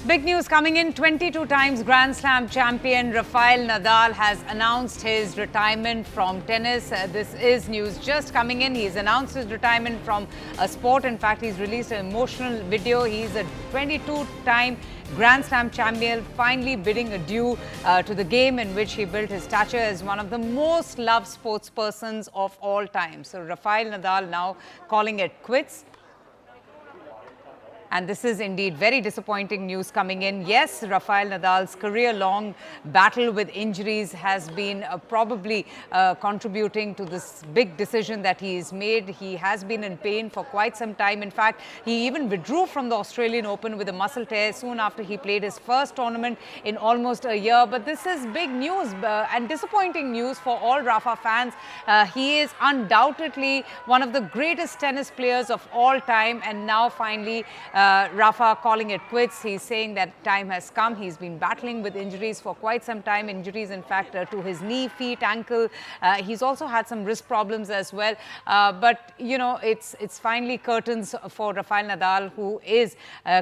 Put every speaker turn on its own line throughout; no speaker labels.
Big news coming in. 22 times Grand Slam champion Rafael Nadal has announced his retirement from tennis. This is news just coming in. He's announced his retirement from a sport. In fact, he's released an emotional video. He's a 22-time Grand Slam champion, finally bidding adieu to the game in which he built his stature as one of the most loved sportspersons of all time. So Rafael Nadal now calling it quits. And this is indeed very disappointing news coming in. Yes, Rafael Nadal's career-long battle with injuries has been probably contributing to this big decision that he's made. He has been in pain for quite some time. In fact, he even withdrew from the Australian Open with a muscle tear soon after he played his first tournament in almost a year. But this is big news and disappointing news for all Rafa fans. He is undoubtedly one of the greatest tennis players of all time, and now finally Rafa calling it quits. He's saying that time has come. He's been battling with injuries for quite some time. Injuries, in fact, to his knee, feet, ankle. He's also had some wrist problems as well. But, you know, it's finally curtains for Rafael Nadal, who is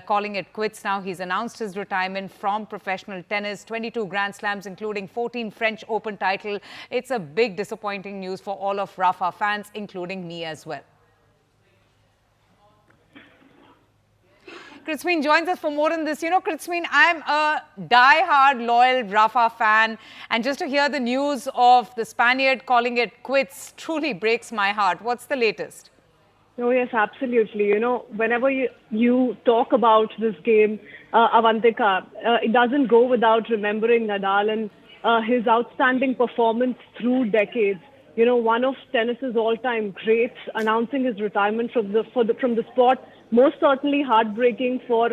calling it quits now. He's announced his retirement from professional tennis. 22 Grand Slams, including 14 French Open title. It's a big disappointing news for all of Rafa fans, including me as well. Kritzmeen joins us for more on this. You know, Kritzmeen, I'm a die-hard, loyal Rafa fan. And just to hear the news of the Spaniard calling it quits truly breaks my heart. What's the latest?
Oh, yes, absolutely. You know, whenever you talk about this game, Avantika, it doesn't go without remembering Nadal and his outstanding performance through decades. You know, one of tennis's all-time greats, announcing his retirement from the sport. Most certainly heartbreaking for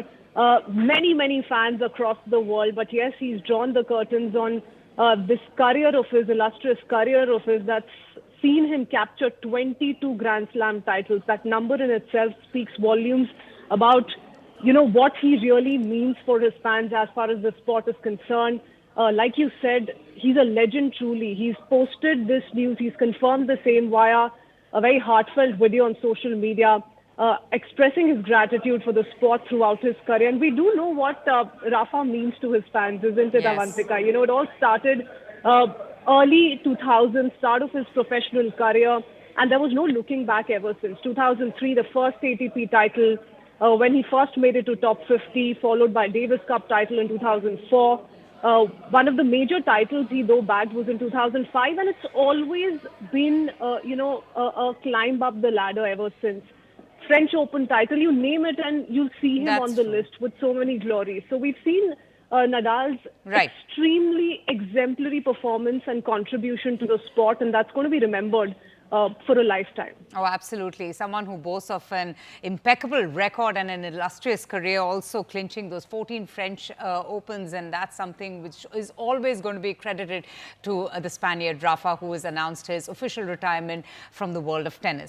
many fans across the world. But yes, he's drawn the curtains on this career of his, illustrious career of his, that's seen him capture 22 Grand Slam titles. That number in itself speaks volumes about, you know, what he really means for his fans as far as the sport is concerned. Like you said, he's a legend truly. He's posted this news. He's confirmed the same via a very heartfelt video on social media, expressing his gratitude for the sport throughout his career. And we do know what Rafa means to his fans, isn't it, yes, Avantika? You know, it all started early 2000s, start of his professional career, and there was no looking back ever since. 2003, the first ATP title, when he first made it to top 50, followed by Davis Cup title in 2004. One of the major titles he though bagged was in 2005, and it's always been, a climb up the ladder ever since. French Open title, you name it and you'll see him on the list with so many glories. So we've seen Nadal's extremely exemplary performance and contribution to the sport, and that's going to be remembered for a lifetime.
Oh, absolutely. Someone who boasts of an impeccable record and an illustrious career, also clinching those 14 French Opens, and that's something which is always going to be credited to the Spaniard Rafa, who has announced his official retirement from the world of tennis.